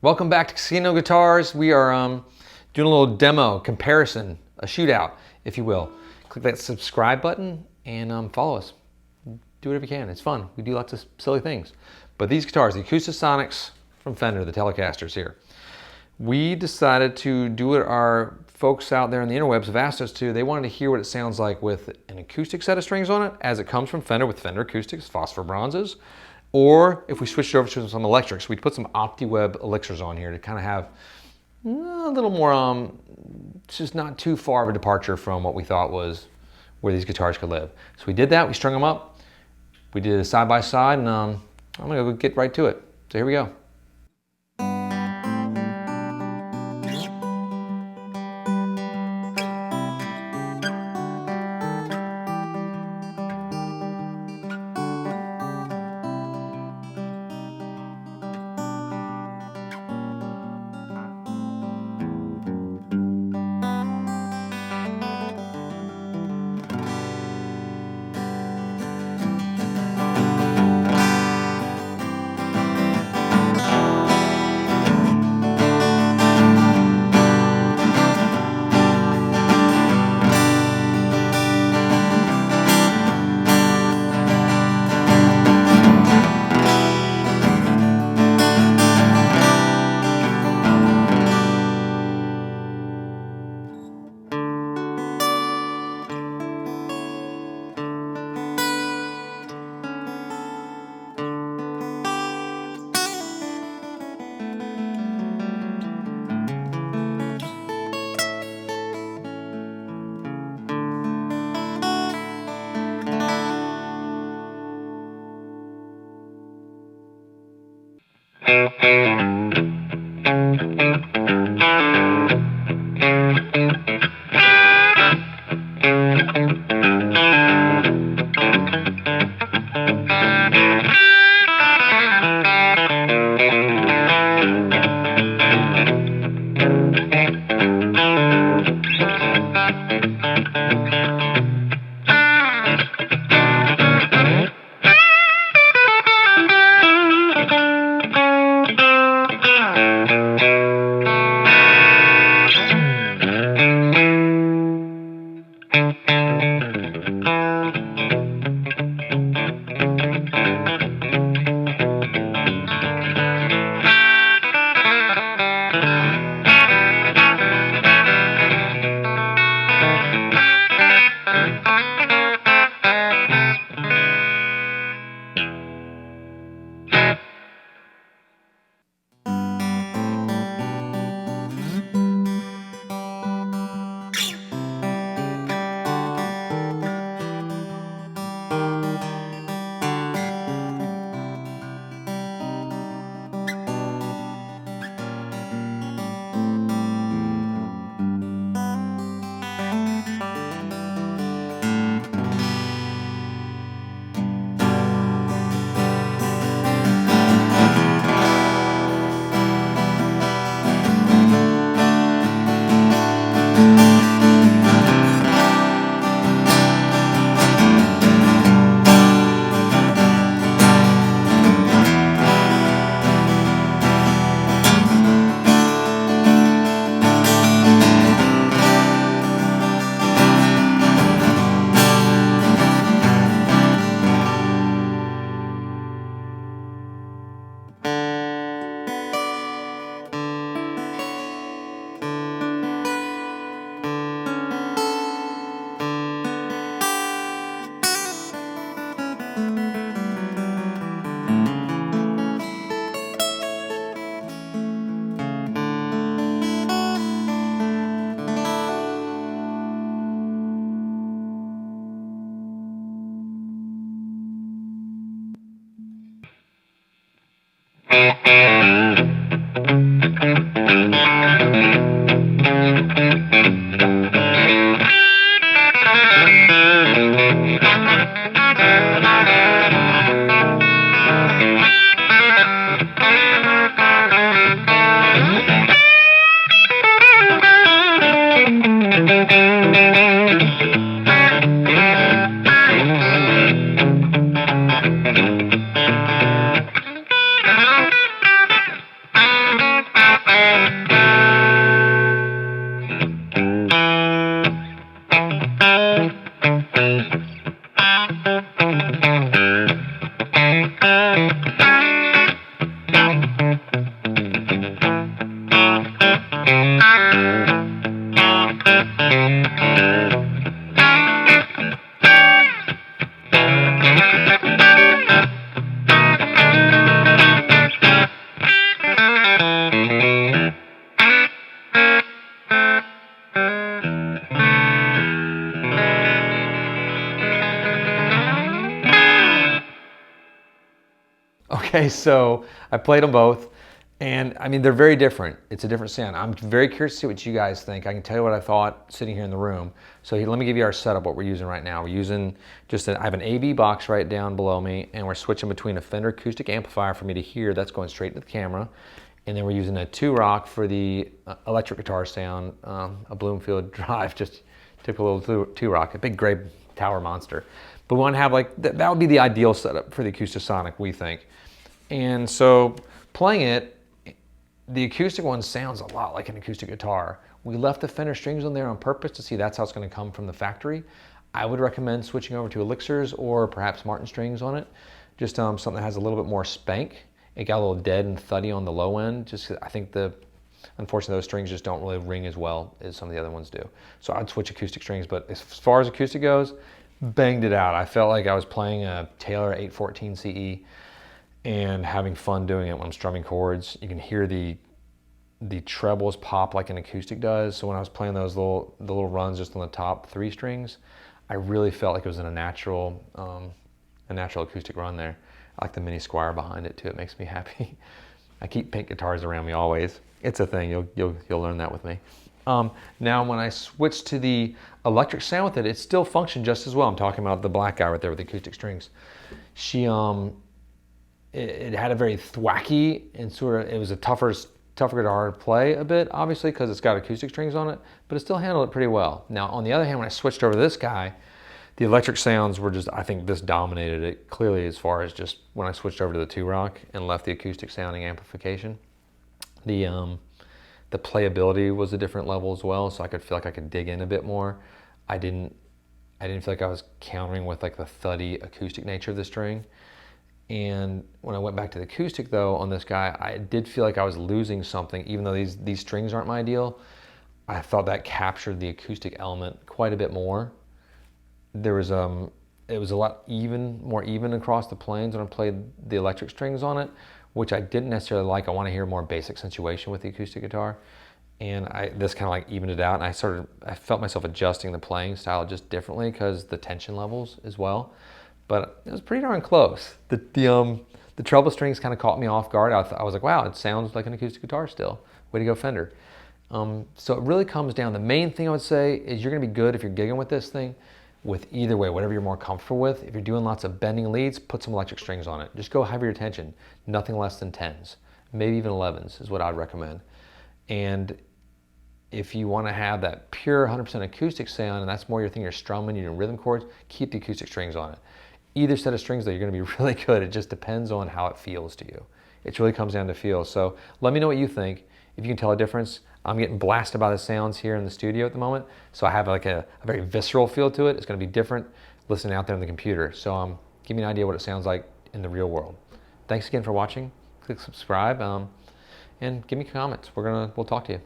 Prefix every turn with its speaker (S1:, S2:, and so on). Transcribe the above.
S1: Welcome back to Casino Guitars. We are doing a little demo, comparison, a shootout, if you will. Click that subscribe button and follow us. Do whatever you can. It's fun. We do lots of silly things. But these guitars, the Acoustasonics from Fender, the Telecasters here, we decided to do what our folks out there in the interwebs have asked us to. They wanted to hear what it sounds like with an acoustic set of strings on it, as it comes from Fender with Fender Acoustics, phosphor bronzes. Or if we switched over to some electrics, we'd put some OptiWeb elixirs on here to kind of have a little more, just not too far of a departure from what we thought was where these guitars could live. So we did that, we strung them up, we did a side by side, and I'm gonna go get right to it. So here we go. Okay, so I played them both, and I mean, they're very different. It's a different sound. I'm very curious to see what you guys think. I can tell you what I thought sitting here in the room. So let me give you our setup, what we're using right now. We're using I have an AB box right down below me, and we're switching between a Fender acoustic amplifier for me to hear. That's going straight to the camera. And then we're using a 2-rock for the electric guitar sound, a Bloomfield Drive, just took a little 2-rock, a big gray tower monster. But we want to have that would be the ideal setup for the Acoustasonic, we think. And so playing it, the acoustic one sounds a lot like an acoustic guitar. We left the Fender strings on there on purpose to see that's how it's going to come from the factory. I would recommend switching over to Elixirs or perhaps Martin strings on it. Just something that has a little bit more spank. It got a little dead and thuddy on the low end. I think unfortunately those strings just don't really ring as well as some of the other ones do. So I'd switch acoustic strings, but as far as acoustic goes, banged it out. I felt like I was playing a Taylor 814 CE and having fun doing it when I'm strumming chords. You can hear the trebles pop like an acoustic does. So when I was playing the little runs just on the top 3 strings, I really felt like it was in a natural acoustic run there. I like the mini Squire behind it too. It makes me happy. I keep pink guitars around me always. It's a thing. You'll learn that with me. Now when I switched to the electric sound with it, it still functioned just as well. I'm talking about the black guy right there with the acoustic strings. It had a very thwacky and it was a tougher guitar to play a bit, obviously, because it's got acoustic strings on it, but it still handled it pretty well. Now, on the other hand, when I switched over to this guy, the electric sounds were I think this dominated it clearly as far as just when I switched over to the 2-rock and left the acoustic sounding amplification. The playability was a different level as well, so I could feel like I could dig in a bit more. I didn't feel like I was countering with like the thuddy acoustic nature of the string. And when I went back to the acoustic though on this guy, I did feel like I was losing something, even though these strings aren't my ideal. I thought that captured the acoustic element quite a bit more. There was it was a lot more even across the planes when I played the electric strings on it, which I didn't necessarily like. I want to hear more basic accentuation with the acoustic guitar, and this kind of like evened it out. And I felt myself adjusting the playing style just differently because the tension levels as well. But it was pretty darn close. The treble strings kind of caught me off guard. I was like, wow, it sounds like an acoustic guitar still. Way to go, Fender. So it really comes down. The main thing I would say is you're going to be good if you're gigging with this thing with either way, whatever you're more comfortable with. If you're doing lots of bending leads, put some electric strings on it. Just go heavier tension. Nothing less than 10s. Maybe even 11s is what I'd recommend. And if you want to have that pure 100% acoustic sound, and that's more your thing, you're strumming, you're doing rhythm chords, keep the acoustic strings on it. Either set of strings though, you're going to be really good. It just depends on how it feels to you. It really comes down to feel. So let me know what you think. If you can tell a difference, I'm getting blasted by the sounds here in the studio at the moment. So I have like a very visceral feel to it. It's going to be different listening out there on the computer. So give me an idea what it sounds like in the real world. Thanks again for watching. Click subscribe and give me comments. We'll talk to you.